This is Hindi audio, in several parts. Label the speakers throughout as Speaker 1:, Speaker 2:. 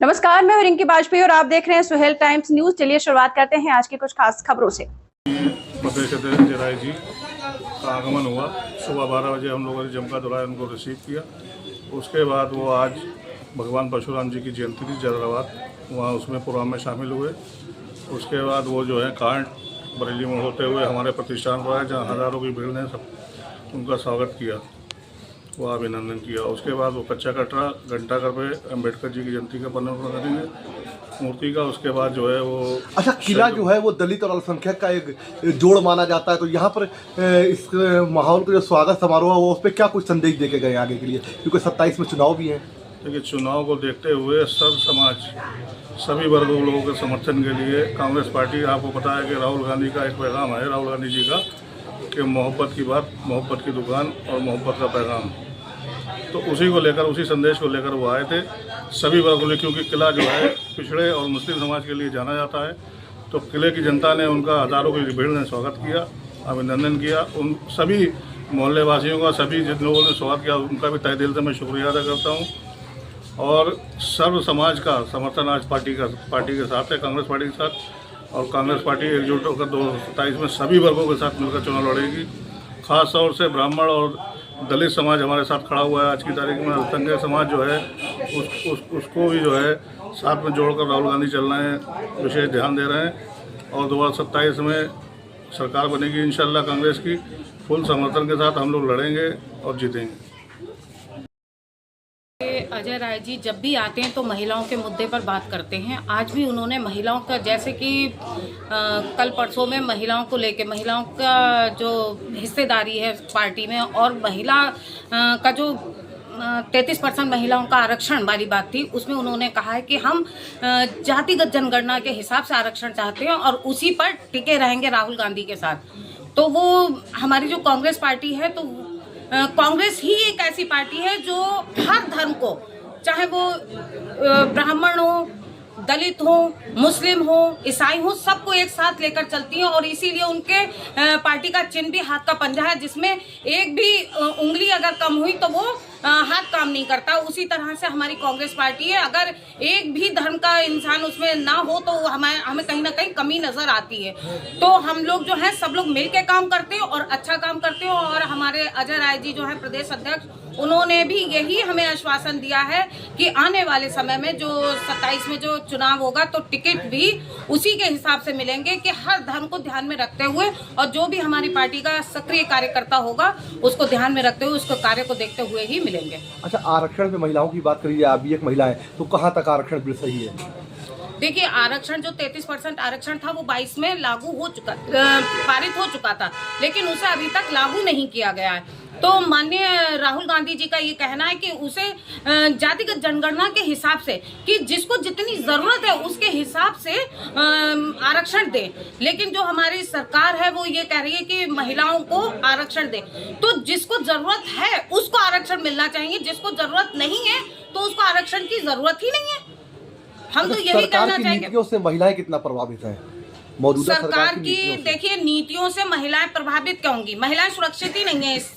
Speaker 1: नमस्कार, मैं रिंकी बाजपेयी और आप देख रहे हैं सुहेल टाइम्स न्यूज। चलिए शुरुआत करते हैं आज की कुछ खास खबरों से।
Speaker 2: प्रदेश अध्यक्ष जयराय जी का आगमन हुआ। सुबह 12 बजे हम लोगों ने जमका दौराया उनको रिसीव किया। उसके बाद वो आज भगवान परशुराम जी की जयंती थी जलालाबाद, वहाँ उसमें प्रोग्राम में शामिल हुए। उसके बाद वो जो है कांट बरेली में होते हुए हमारे प्रतिष्ठान पर आए, जहाँ हज़ारों की भीड़ ने सब उनका स्वागत किया, वो अभिनंदन किया। उसके बाद वो कच्चा कटरा घंटाघर पे अम्बेडकर जी की जयंती का पन्ना करेंगे मूर्ति का। उसके बाद जो है वो
Speaker 3: अच्छा, किला जो है वो दलित और अल्पसंख्यक का एक जोड़ माना जाता है, तो यहाँ पर इस माहौल का जो स्वागत समारोह है वो उस पर क्या कुछ संदेश देके गए आगे के लिए, क्योंकि 27 में चुनाव भी हैं।
Speaker 2: देखिए, चुनाव को देखते हुए सब समाज सभी वर्गों लोगों के समर्थन के लिए कांग्रेस पार्टी, आपको पता है कि राहुल गांधी का एक पैगाम है राहुल गांधी जी का कि मोहब्बत की बात, मोहब्बत की दुकान और मोहब्बत का पैगाम, तो उसी को लेकर, उसी संदेश को लेकर वो आए थे सभी वर्गों ने। क्योंकि किला जो है पिछड़े और मुस्लिम समाज के लिए जाना जाता है, तो किले की जनता ने उनका हज़ारों की भीड़ ने स्वागत किया, अभिनंदन किया। उन सभी मोहल्ले वासियों का, सभी जिन लोगों ने स्वागत किया, उनका भी तहे दिल से मैं शुक्रिया अदा करता हूँ। और सर्व समाज का समर्थन आज पार्टी के साथ है, कांग्रेस पार्टी के साथ। और कांग्रेस पार्टी एकजुट होकर 2027 में सभी वर्गों के साथ मिलकर चुनाव लड़ेगी। खास तौर से ब्राह्मण और दलित समाज हमारे साथ खड़ा हुआ है आज की तारीख में। अल्पसंख्यक समाज जो है उसको भी जो है साथ में जोड़कर राहुल गांधी चल रहे हैं, विशेष ध्यान दे रहे हैं। और 2027 में सरकार बनेगी इंशाल्लाह कांग्रेस की। फुल समर्थन के साथ हम लोग लड़ेंगे और जीतेंगे।
Speaker 4: अजय राय जी जब भी आते हैं तो महिलाओं के मुद्दे पर बात करते हैं। आज भी उन्होंने महिलाओं का, जैसे कि कल परसों में महिलाओं को लेके, महिलाओं का जो हिस्सेदारी है पार्टी में और महिला का जो 33% महिलाओं का आरक्षण वाली बात थी, उसमें उन्होंने कहा है कि हम जातिगत जनगणना के हिसाब से आरक्षण चाहते हैं और उसी पर टिके रहेंगे राहुल गांधी के साथ। तो वो हमारी जो कांग्रेस पार्टी है, तो कांग्रेस ही एक ऐसी पार्टी है जो हर धर्म को, चाहे वो ब्राह्मण हो, दलित हो, मुस्लिम हो, ईसाई हो, सबको एक साथ लेकर चलती है। और इसीलिए उनके पार्टी का चिन्ह भी हाथ का पंजा है, जिसमें एक भी उंगली अगर कम हुई तो वो हाथ काम नहीं करता। उसी तरह से हमारी कांग्रेस पार्टी है, अगर एक भी धर्म का इंसान उसमें ना हो तो हमें कहीं ना कहीं कमी नजर आती है। तो हम लोग जो है सब लोग मिल के काम करते हैं और अच्छा काम करते हैं। और हमारे अजय राय जी जो है प्रदेश अध्यक्ष, उन्होंने भी यही हमें आश्वासन दिया है कि आने वाले समय में जो 27 में जो चुनाव होगा तो टिकट भी उसी के हिसाब से मिलेंगे कि हर धर्म को ध्यान में रखते हुए, और जो भी हमारी पार्टी का सक्रिय कार्यकर्ता होगा उसको ध्यान में रखते हुए, उसको कार्य को देखते हुए ही मिलेंगे।
Speaker 3: अच्छा, आरक्षण में महिलाओं की बात करिए, आप भी एक महिला है, तो कहाँ तक आरक्षण बिल सही है?
Speaker 4: देखिए, आरक्षण जो 33% आरक्षण था वो 22 में लागू हो चुका, पारित हो चुका था, लेकिन उसे अभी तक लागू नहीं किया गया है। तो माननीय राहुल गांधी जी का ये कहना है कि उसे जातिगत जनगणना के हिसाब से, कि जिसको जितनी जरूरत है उसके हिसाब से आरक्षण दे। लेकिन जो हमारी सरकार है वो ये कह रही है कि महिलाओं को आरक्षण दे। तो जिसको जरूरत है उसको आरक्षण मिलना चाहिए, जिसको जरूरत नहीं है तो उसको आरक्षण की जरूरत ही नहीं है। हम तो यही कहना चाहेंगे।
Speaker 3: नीतियों से महिलाएं कितना प्रभावित हैं? मौजूदा
Speaker 4: सरकार की देखिए नीतियों से महिलाएं प्रभावित क्यों होंगी? महिलाएं सुरक्षित ही नहीं है इस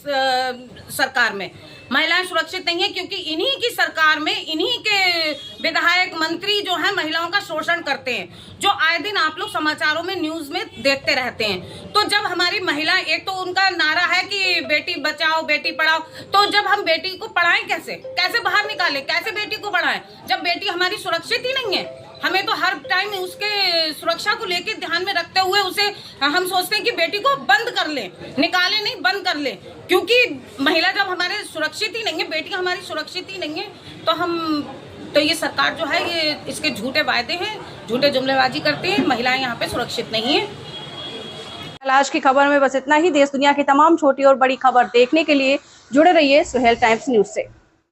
Speaker 4: सरकार में। महिलाएं सुरक्षित नहीं है क्योंकि इन्हीं की सरकार में इन्हीं के विधायक मंत्री जो हैं महिलाओं का शोषण करते हैं, जो आए दिन आप लोग समाचारों में, न्यूज में देखते रहते हैं। तो जब हमारी महिला, एक तो उनका नारा है कि बेटी बचाओ बेटी पढ़ाओ, तो जब हम बेटी को पढ़ाएं कैसे बाहर निकालें, कैसे बेटी को पढ़ाएं जब बेटी हमारी सुरक्षित ही नहीं है? हमें तो हर टाइम उसके सुरक्षा को लेकर ध्यान में रखते हुए उसे हम सोचते हैं कि बेटी को बंद कर लें, निकालें नहीं, बंद कर लें। क्योंकि महिला जब हमारे सुरक्षित ही नहीं है, बेटी हमारी सुरक्षित ही नहीं है, तो ये सरकार जो है ये इसके झूठे वायदे हैं, झूठे जुमलेबाजी करते हैं। महिलाएं यहाँ पे सुरक्षित नहीं है।
Speaker 1: आज की खबर में बस इतना ही। देश दुनिया की तमाम छोटी और बड़ी खबर देखने के लिए जुड़े रहिए सुहेल टाइम्स न्यूज से।